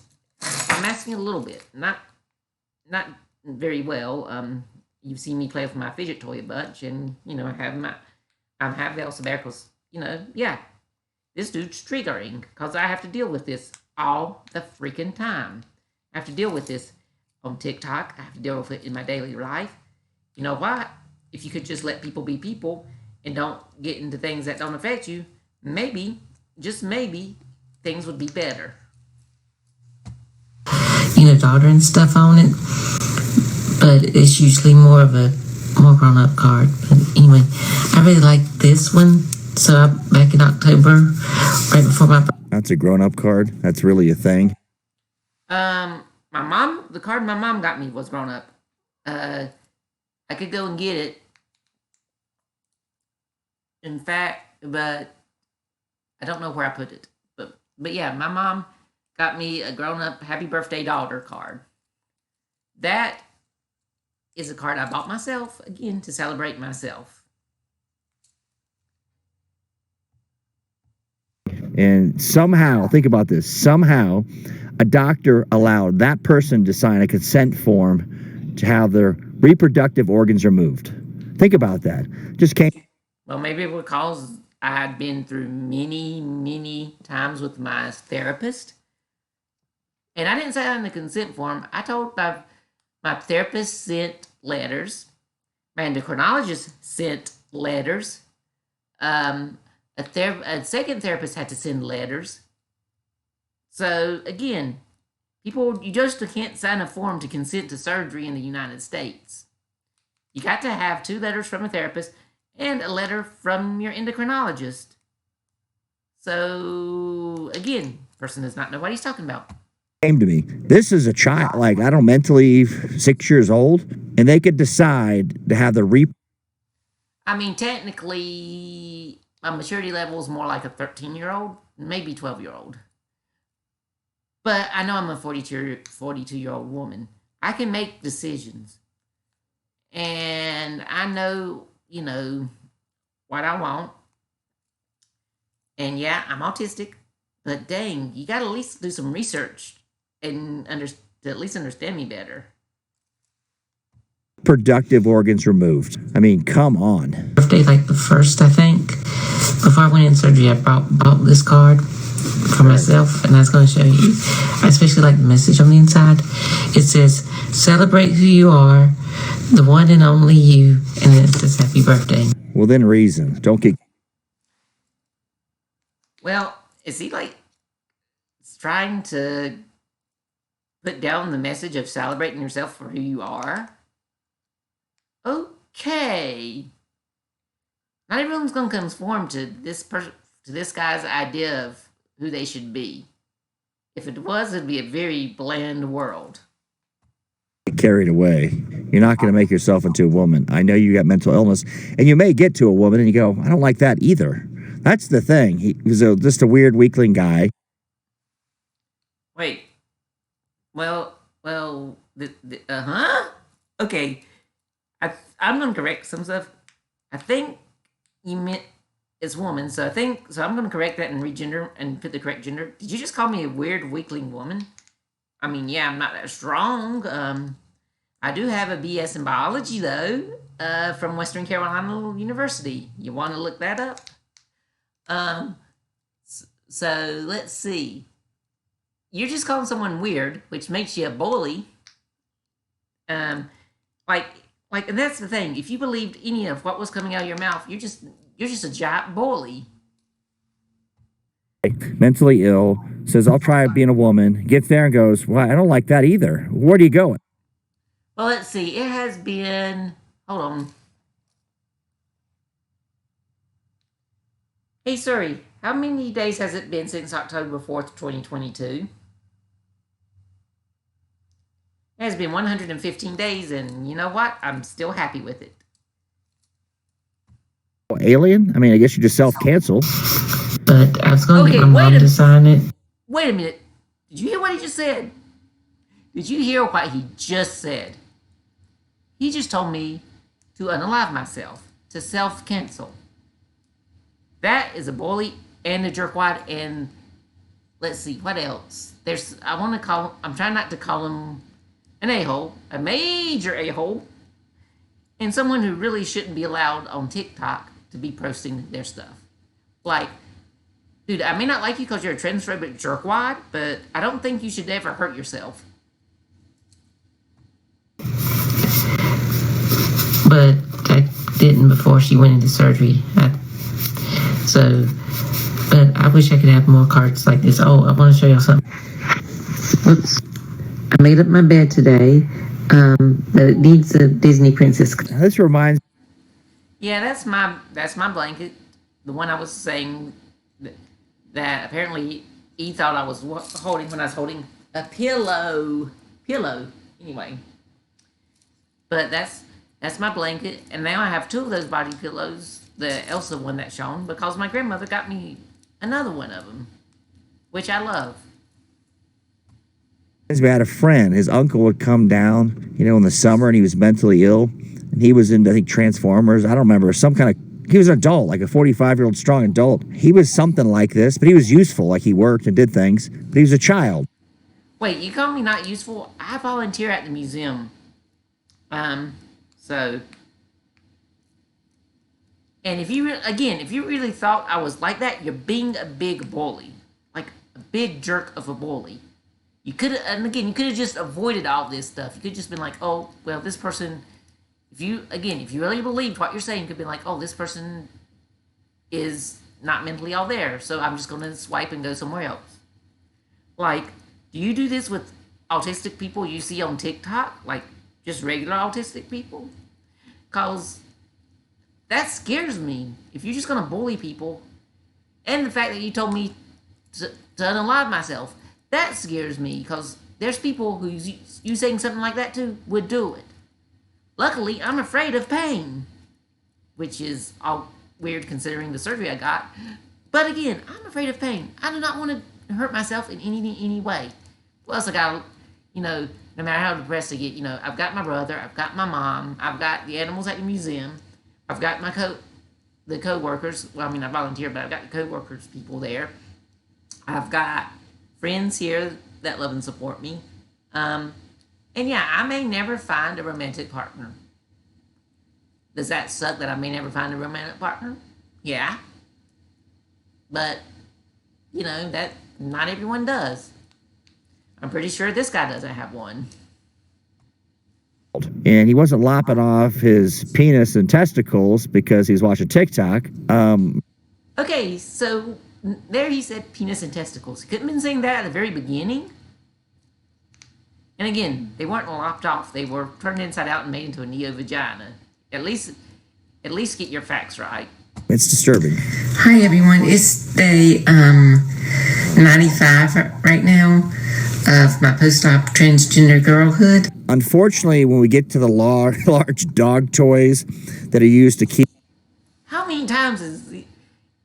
I'm asking a little bit, not very well. You've seen me play with my fidget toy a bunch, and I have also because yeah, this dude's triggering because I have to deal with this all the freaking time. I have to deal with this on TikTok. I have to deal with it in my daily life. You know what? If you could just let people be people and don't get into things that don't affect you, maybe, just maybe, things would be better. Daughter and stuff on it, but it's usually more grown-up card. But anyway, I really like this one. So back in October, right before my... That's a grown-up card. That's really a thing. My mom, the card my mom got me was grown up. I could go and get it. In fact, but I don't know where I put it. But yeah, my mom got me a grown-up happy birthday daughter card. That is a card I bought myself, again, to celebrate myself. And somehow, think about this, somehow a doctor allowed that person to sign a consent form to have their reproductive organs removed. Think about that. Just came. Well, maybe because I had been through many times with my therapist. And I didn't sign the consent form. I told my therapist sent letters. My endocrinologist sent letters. A second therapist had to send letters. So again, you just can't sign a form to consent to surgery in the United States. You got to have 2 letters from a therapist and a letter from your endocrinologist. So again, person does not know what he's talking about. Came to me. This is a child, like, I don't know, mentally 6 years old, and they could decide to have the I mean, technically, my maturity level is more like a 13-year-old, maybe 12-year-old. But I know I'm a 42-year-old woman. I can make decisions. And I know, what I want. And yeah, I'm autistic. But dang, you got to at least do some research and to at least understand me better. Productive organs removed. I mean, come on. Birthday, like the 1st, I think. Before I went in surgery, I bought this card for myself, and I was going to show you. I especially like the message on the inside. It says, "Celebrate who you are, the one and only you," and then it says, "Happy birthday." Well, then reason. Don't get... Well, is he like trying to put down the message of celebrating yourself for who you are? Okay. Not everyone's going to conform to this guy's idea of who they should be. If it was, it'd be a very bland world. Carried away. You're not going to make yourself into a woman. I know you got mental illness, and you may get to a woman and you go, I don't like that either. That's the thing. He was just a weird weakling guy. Wait. Well, okay. I'm going to correct some stuff. I think you meant it's woman, so I'm going to correct that and regender and put the correct gender. Did you just call me a weird weakling woman? I mean, yeah, I'm not that strong. I do have a BS in biology, though, from Western Carolina University. You want to look that up? So let's see. You're just calling someone weird, which makes you a bully. And that's the thing. If you believed any of what was coming out of your mouth, you're just a giant bully. Mentally ill, says, I'll try being a woman, gets there and goes, well, I don't like that either. Where do you go? Well, let's see. It has been, hold on. Hey, Siri, how many days has it been since October 4th, 2022? It has been 115 days, and you know what? I'm still happy with it. Alien? I mean, I guess you just self-cancel. But I was going to get my mom to sign it. Wait a minute. Did you hear what he just said? Did you hear what he just said? He just told me to unalive myself, to self-cancel. That is a bully and a jerkwad, and let's see, what else? I'm trying not to call him an a-hole, a major a-hole, and someone who really shouldn't be allowed on TikTok to be posting their stuff. Like, dude, I may not like you because you're a transphobic jerkwad, but I don't think you should ever hurt yourself. before she went into surgery. But I wish I could have more cards like this. Oh, I want to show y'all something. Whoops. I made up my bed today, but it needs a Disney princess. This reminds. Yeah, that's my blanket. The one I was saying that apparently he thought I was holding when I was holding a pillow. Anyway, but that's my blanket, and now I have two of those body pillows. The Elsa one that's shown because my grandmother got me another one of them, which I love. We had a friend. His uncle would come down, in the summer, and he was mentally ill, and he was into, I think, Transformers. I don't remember, some kind of. He was an adult, like a 45-year-old strong adult. He was something like this, but he was useful, like he worked and did things. But he was a child. Wait, you call me not useful? I volunteer at the museum. So. And if you really thought I was like that, you're being a big bully, like a big jerk of a bully. You could have just avoided all this stuff. You could have just been like, oh, well, this person. If you really believed what you're saying, you could be like, oh, this person is not mentally all there, so I'm just gonna swipe and go somewhere else. Like, do you do this with autistic people you see on TikTok, like just regular autistic people? Cause that scares me. If you're just gonna bully people, and the fact that you told me to unalive myself, that scares me. Because there's people who you saying something like that to would do it. Luckily, I'm afraid of pain, which is all weird considering the surgery I got. But again, I'm afraid of pain. I do not want to hurt myself in any way. Plus, I got, no matter how depressed I get, I've got my brother, I've got my mom, I've got the animals at the museum. I've got the co-workers. Well, I mean, I volunteer, but I've got the co-workers, people there. I've got friends here that love and support me. And yeah, I may never find a romantic partner. Does that suck that I may never find a romantic partner? Yeah. But, that not everyone does. I'm pretty sure this guy doesn't have one. And he wasn't lopping off his penis and testicles because he was watching TikTok. Okay, so there he said penis and testicles. He couldn't have been saying that at the very beginning. And again, they weren't lopped off. They were turned inside out and made into a neo-vagina. At least get your facts right. It's disturbing. Hi, everyone. It's day 95 right now of my post-op transgender girlhood. Unfortunately, when we get to the large dog toys that are used to keep. How many times is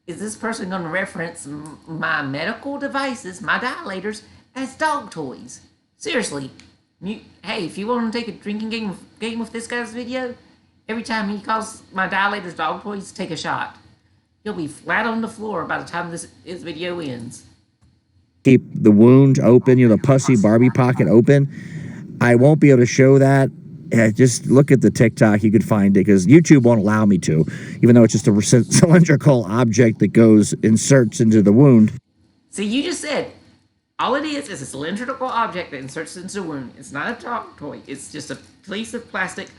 this person going to reference my medical devices, my dilators, as dog toys? Seriously. Hey, if you want to take a drinking game with this guy's video, every time he calls my dilators dog toys, take a shot. He'll be flat on the floor by the time this video ends. Keep the wound open, the pussy Barbie pocket open. I won't be able to show that. Just look at the TikTok. You could find it because YouTube won't allow me to, even though it's just a cylindrical object that inserts into the wound. See, you just said all it is a cylindrical object that inserts into the wound. It's not a dog toy. It's just a piece of plastic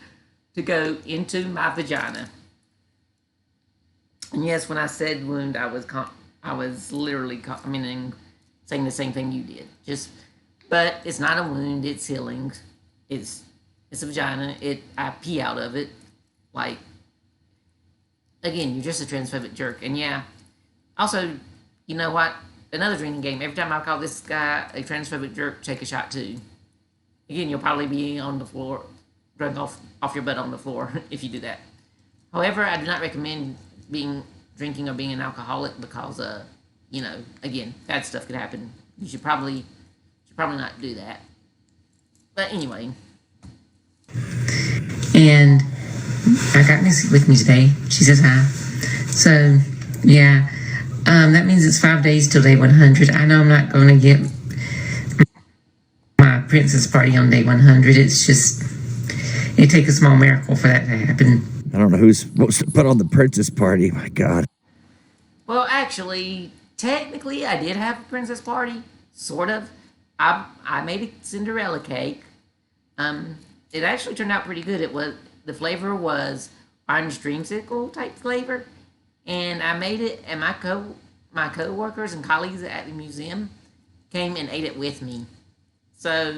to go into my vagina. And yes, when I said wound, I was literally saying the same thing you did. But it's not a wound. It's healing. It's a vagina. I pee out of it. Like, again, you're just a transphobic jerk. And yeah, also, you know what? Another drinking game. Every time I call this guy a transphobic jerk, take a shot too. Again, you'll probably be on the floor, drunk off your butt on the floor if you do that. However, I do not recommend drinking or being an alcoholic because, again, bad stuff could happen. You should probably not do that. But anyway. And I got Missy with me today. She says hi. So, yeah. That means it's 5 days till day 100. I know I'm not going to get my princess party on day 100. It's just, it takes a small miracle for that to happen. I don't know who's supposed to put on the princess party. My God. Well, actually, technically, I did have a princess party. Sort of. I made a Cinderella cake. It actually turned out pretty good. The flavor was orange dreamsicle type flavor, and I made it, and my co-workers and colleagues at the museum came and ate it with me. So,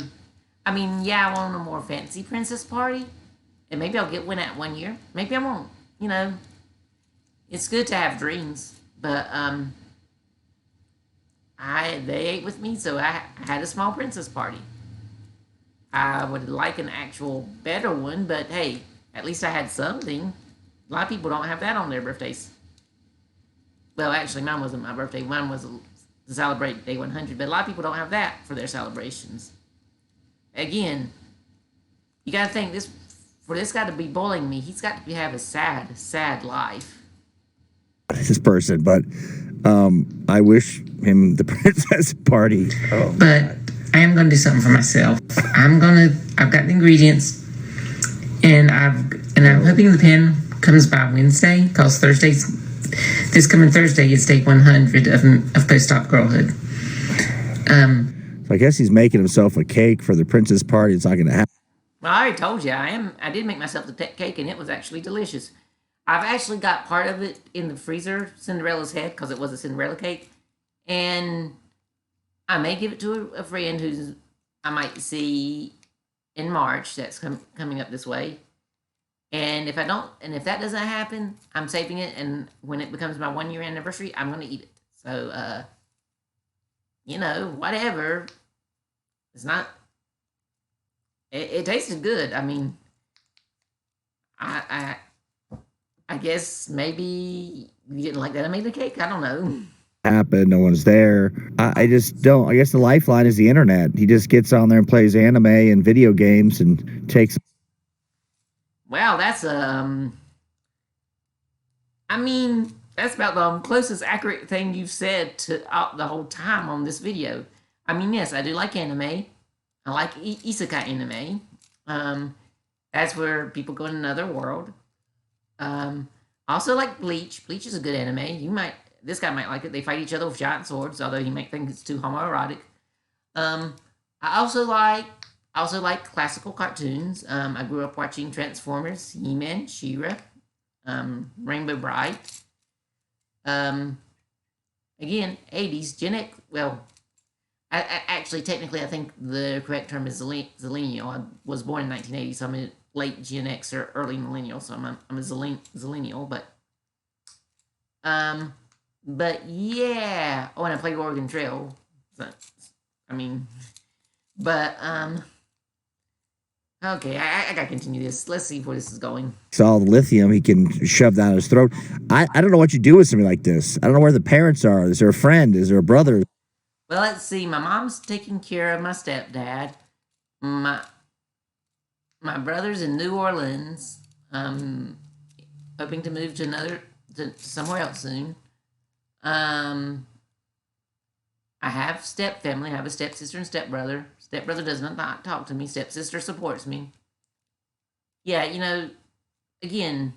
I mean, yeah, I want a more fancy princess party, and maybe I'll get one at 1 year. Maybe I won't. You know, it's good to have dreams, but they ate with me, so I had a small princess party. I would like an actual better one, but hey, at least I had something. A lot of people don't have that on their birthdays. Well, actually, mine wasn't my birthday. Mine was to celebrate day 100, but a lot of people don't have that for their celebrations. Again, you got to think this for this guy to be bullying me. He's got to have a sad, sad life. This person, but I wish him the princess party. Oh, but I am going to do something for myself. I've got the ingredients, and I'm hoping the pen comes by Wednesday, because this coming Thursday is day 100 of post-op girlhood. So I guess he's making himself a cake for the princess party. It's not going to happen. Well, I already told you I did make myself the cake, and it was actually delicious. I've actually got part of it in the freezer, Cinderella's head, because it was a Cinderella cake, and I may give it to a friend who's I might see in March. That's coming up this way. And if that doesn't happen, I'm saving it, and when it becomes my 1 year anniversary, I'm gonna eat it. So, whatever. It's not. It tasted good. I mean, I guess maybe you didn't like that I made the cake. I don't know. Happen. No one's there. I just don't. I guess the lifeline is the internet. He just gets on there and plays anime and video games and takes. Wow, that's I mean, that's about the closest accurate thing you've said to the whole time on this video. I mean, yes, I do like anime. I like isekai anime. That's where people go in another world. I also like Bleach. Bleach is a good anime. This guy might like it. They fight each other with giant swords, although he might think it's too homoerotic. I also like classical cartoons. I grew up watching Transformers, He-Man, She-Ra, Rainbow Bright. Again, 80s, Gen X. Well, actually, technically, I think the correct term is zillennial. I was born in 1980, so I'm a late Gen X or early millennial, so I'm a zillennial. But yeah. Oh, and I played Oregon Trail. So, I mean, but okay, I gotta continue this. Let's see where this is going. It's all the lithium he can shove down his throat. I don't know what you do with somebody like this. I don't know where the parents are. Is there a friend? Is there a brother? Well, let's see. My mom's taking care of my stepdad. My brother's in New Orleans. Hoping to move to somewhere else soon. I have step family. I have a stepsister and stepbrother. Stepbrother does not talk to me. Stepsister supports me. Yeah, again,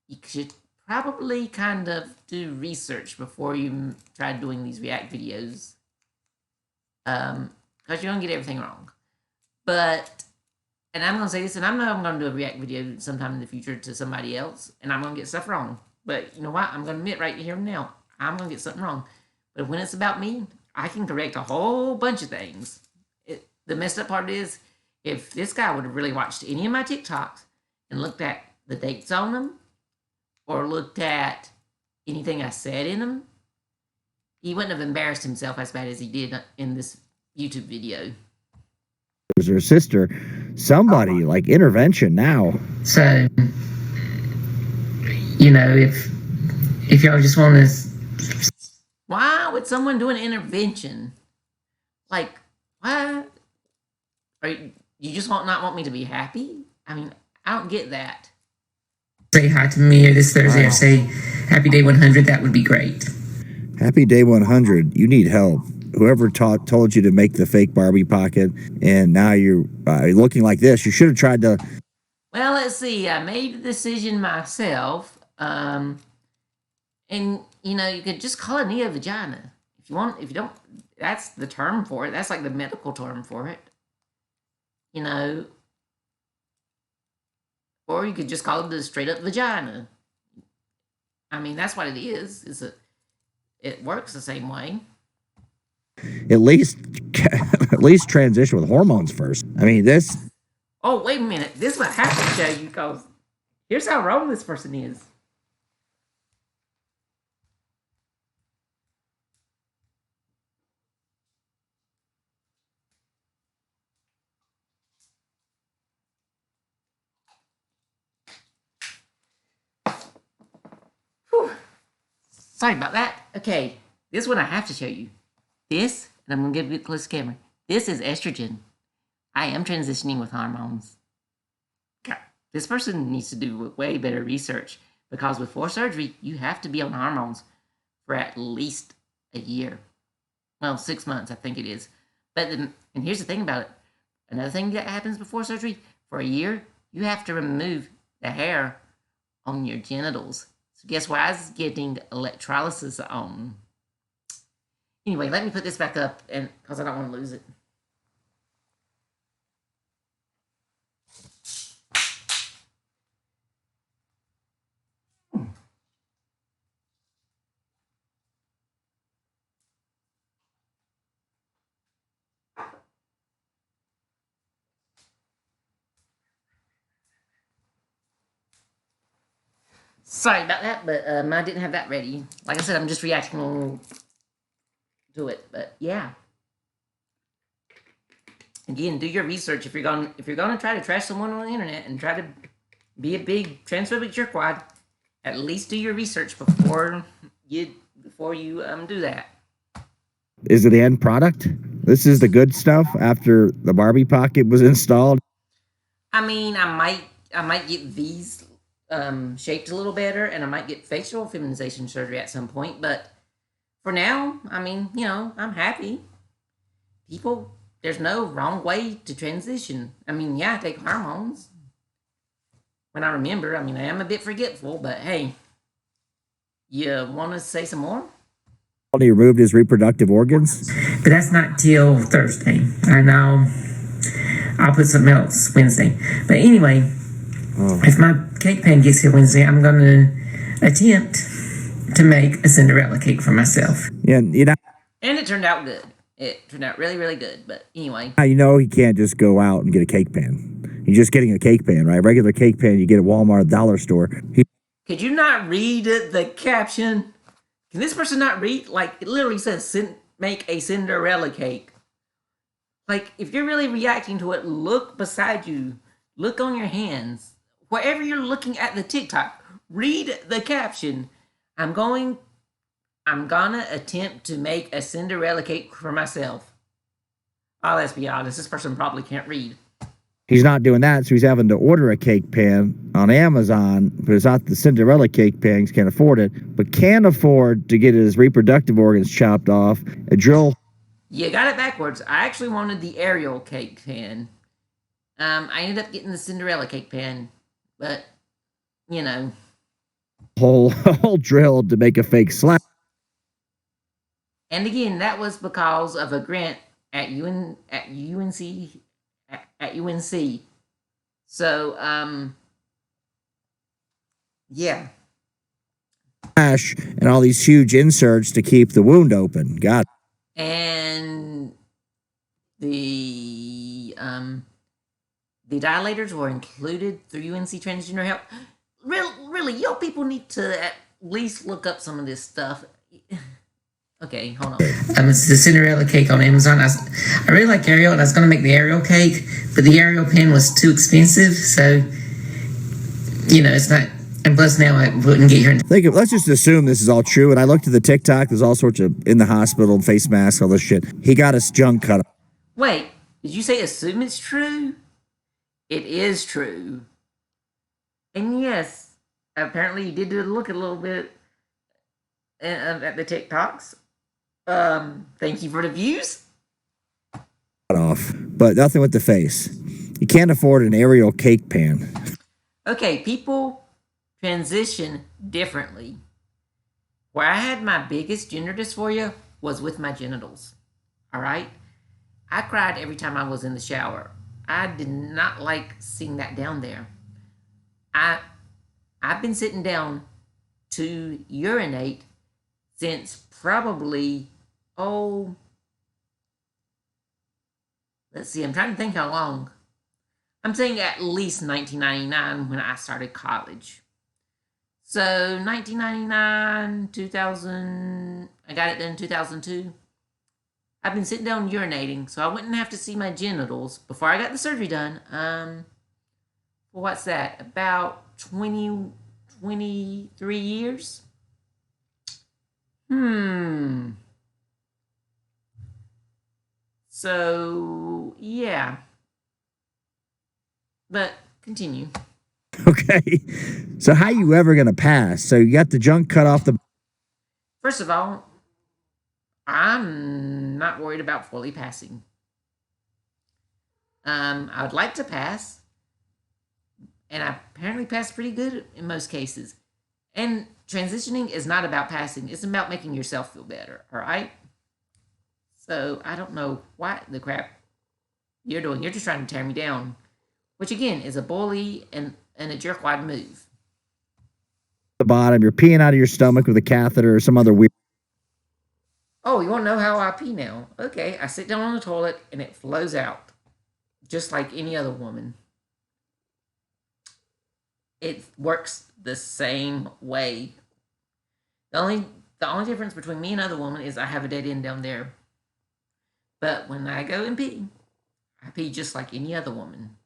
you should probably kind of do research before you try doing these React videos. Because you're going to get everything wrong. And I'm going to say this, and I know I'm going to do a React video sometime in the future to somebody else, and I'm going to get stuff wrong. But you know what? I'm going to admit right here and now, I'm going to get something wrong. But when it's about me, I can correct a whole bunch of things. The messed up part is, if this guy would have really watched any of my TikToks and looked at the dates on them, or looked at anything I said in them, he wouldn't have embarrassed himself as bad as he did in this YouTube video. There's her sister. Somebody, like intervention now. So, if y'all just want to... Why would someone do an intervention? Like, why? You just not want me to be happy? I mean, I don't get that. Say hi to me this Thursday, or say happy day 100. That would be great. Happy day 100. You need help. Whoever told you to make the fake Barbie pocket, and now you're looking like this. You should have tried to. Well, let's see. I made the decision myself. And you could just call it neovagina if you want. If you don't, that's the term for it. That's like the medical term for it. Or you could just call it a straight up vagina. I mean, that's what it is. It works the same way. At least transition with hormones first. I mean, this. Oh, wait a minute. This is what I have to show you because here's how wrong this person is. Whew. Sorry about that. Okay, this one I have to show you. This, and I'm going to give it close to camera. This is estrogen. I am transitioning with hormones. God, this person needs to do way better research because before surgery, you have to be on hormones for at least a year. Well, 6 months, I think it is. And here's the thing about it. Another thing that happens before surgery, for a year, you have to remove the hair on your genitals. So guess what I was getting electrolysis on? Anyway, let me put this back up because I don't want to lose it. Sorry about that, but I didn't have that ready. Like I said, I'm just reacting to it. But yeah, again, do your research if you're gonna try to trash someone on the internet and try to be a big transphobic jerkwad. At least do your research before you do that. Is it the end product? This is the good stuff after the Barbie pocket was installed. I mean, I might get these shaped a little better, and I might get facial feminization surgery at some point. But for now, I mean, I'm happy. People, there's no wrong way to transition. I mean, yeah, I take hormones when I remember. I mean, I am a bit forgetful, but hey, you want to say some more? He removed his reproductive organs. But that's not till Thursday. And I'll put something else Wednesday. But anyway, if my cake pan gets here Wednesday, I'm going to attempt to make a Cinderella cake for myself. Yeah, And it turned out good. It turned out really, really good. But anyway. He can't just go out and get a cake pan. He's just getting a cake pan, right? Regular cake pan you get at Walmart, dollar store. Could you not read the caption? Can this person not read? Like, it literally says, make a Cinderella cake. Like, if you're really reacting to it, look beside you. Look on your hands. Wherever you're looking at the TikTok, read the caption. I'm gonna attempt to make a Cinderella cake for myself. Oh, let's be honest, this person probably can't read. He's not doing that, so he's having to order a cake pan on Amazon, but it's not the Cinderella cake pan. He can't afford it, but can afford to get his reproductive organs chopped off, a drill. You got it backwards. I actually wanted the Ariel cake pan. I ended up getting the Cinderella cake pan, but, Hole drilled to make a fake slap. And again, that was because of a grant at UNC. So, yeah. And all these huge inserts to keep the wound open. God. And the dilators were included through UNC Transgender Help. Really, y'all people need to at least look up some of this stuff. Okay, hold on. It's the Cinderella cake on Amazon. I really like Ariel, and I was going to make the Ariel cake, but the Ariel pan was too expensive, so, it's not. And plus now I wouldn't get here. Let's just assume this is all true. And I looked at the TikTok. There's all sorts of in the hospital, face masks, all this shit. He got his junk cut off. Wait, did you say assume it's true? It is true. And yes, apparently you did look a little bit at the TikToks. Thank you for the views. Cut off, but nothing with the face. You can't afford an Ariel cake pan. Okay, people transition differently. Where I had my biggest gender dysphoria was with my genitals. All right? I cried every time I was in the shower. I did not like seeing that down there. I've been sitting down to urinate since probably, oh, let's see, I'm trying to think how long. I'm saying at least 1999 when I started college. So 1999, 2000, I got it done in 2002. I've been sitting down urinating, so I wouldn't have to see my genitals before I got the surgery done. Well, what's that? About 23 years? So, yeah. But continue. Okay. So how you ever gonna pass? So you got the junk cut off the. First of all, I'm not worried about fully passing. I would like to pass, and I apparently passed pretty good in most cases. And transitioning is not about passing, it's about making yourself feel better, all right? So I don't know what the crap you're doing. You're just trying to tear me down, which again is a bully and a jerkwad move. The bottom. You're peeing out of your stomach with a catheter or some other weird. Oh, you want to know how I pee now? Okay, I sit down on the toilet and it flows out, just like any other woman. It works the same way. The only difference between me and other women is I have a dead end down there. But when I go and pee, I pee just like any other woman.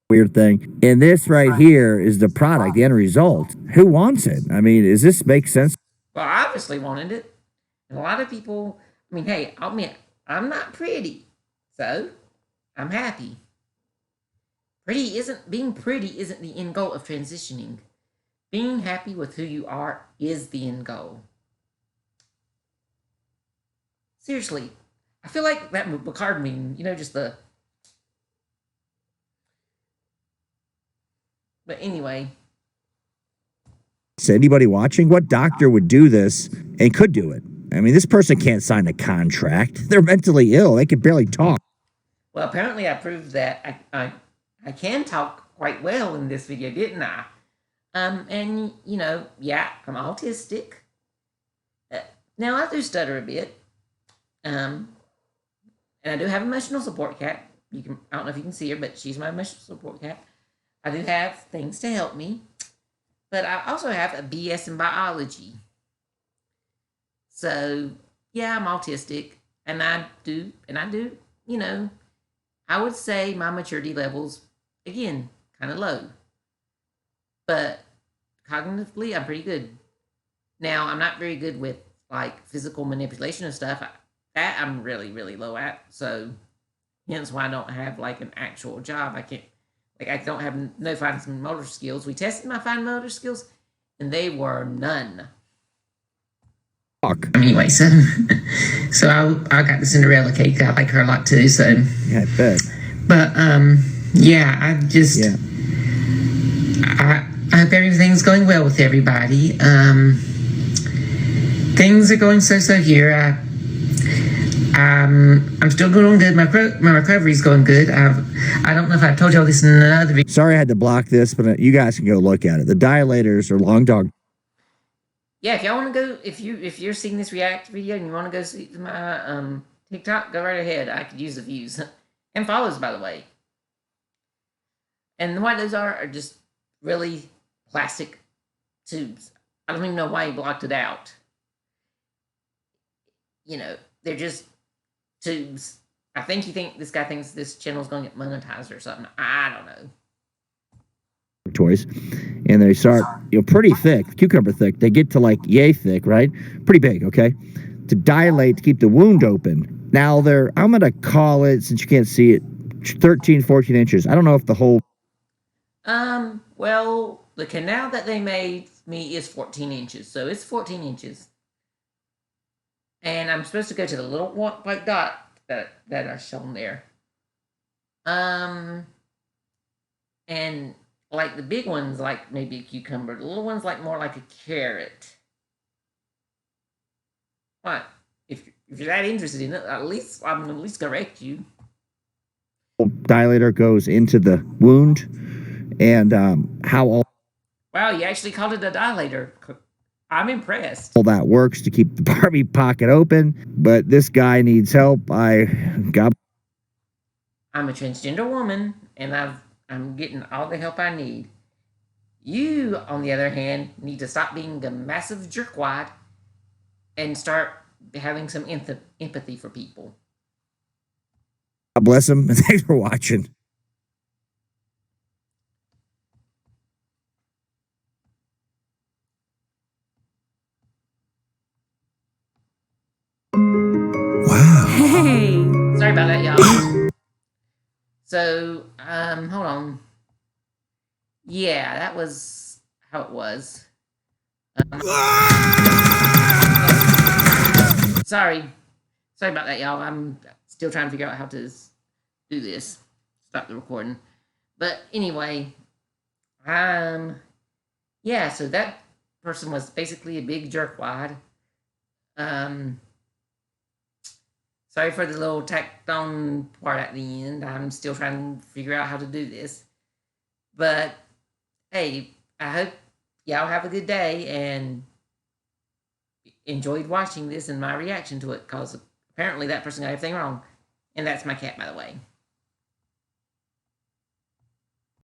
Weird thing. And this right here is the product, the end result. Who wants it? I mean, does this make sense? Well, I obviously wanted it. And a lot of people, I mean, hey, I'll admit, I'm not pretty. So, I'm happy. Being pretty isn't the end goal of transitioning. Being happy with who you are is the end goal. Seriously, I feel like that card meme, just the. But anyway. Is anybody watching? What doctor would do this and could do it? I mean, this person can't sign a contract. They're mentally ill. They can barely talk. Well, apparently I proved that I can talk quite well in this video, didn't I? And yeah, I'm autistic. Now I do stutter a bit. And I do have emotional support cat. I don't know if you can see her, but she's my emotional support cat. I do have things to help me, but I also have a BS in biology. So yeah, I'm autistic, and I do, I would say my maturity levels, again, kind of low, but cognitively, I'm pretty good. Now, I'm not very good with like physical manipulation and stuff. That I'm really, really low at. So, hence why I don't have like an actual job. I don't have no fine motor skills. We tested my fine motor skills, and they were none. Anyway, so I got the Cinderella cake. I like her a lot too. So yeah, I bet. But yeah, I hope everything's going well with everybody. Things are going so here. I'm still going good. My recovery's going good. I don't know if I told y'all this in another video. Sorry I had to block this, but you guys can go look at it. The dilators are long dog. Yeah, if y'all want to go, if you're seeing this react video and you want to go see my TikTok, go right ahead. I could use the views and follows, by the way. And what those are just really plastic tubes. I don't even know why he blocked it out. They're just tubes. I think this guy thinks this channel's going to get monetized or something. I don't know. Toys, and they start, pretty thick, cucumber thick. They get to like yay thick, right? Pretty big, okay? To dilate, to keep the wound open. Now I'm going to call it, since you can't see it, 13, 14 inches. I don't know if the whole. Well, the canal that they made me is 14 inches, so it's 14 inches. And I'm supposed to go to the little white dot that are shown there. And like the big ones, like maybe a cucumber. The little ones, like more like a carrot. What? If you're that interested in it, I'm at least correct you. Dilator goes into the wound. and how Wow, you actually called it a dilator. I'm impressed. all that works to keep the Barbie pocket open. But this guy needs help. God. I'm a transgender woman, and I'm getting all the help I need. You, on the other hand, need to stop being a massive jerkwad and start having some empathy for people. God bless him, and thanks for watching. Wow. Hey. Sorry about that, y'all. So, hold on. Yeah, that was how it was. Sorry. Sorry about that, y'all. I'm still trying to figure out how to do this. Stop the recording. But anyway, yeah, so that person was basically a big jerkwad. Sorry for the little tacked on part at the end. I'm still trying to figure out how to do this. But hey, I hope y'all have a good day and enjoyed watching this and my reaction to it, because apparently that person got everything wrong. And that's my cat, by the way.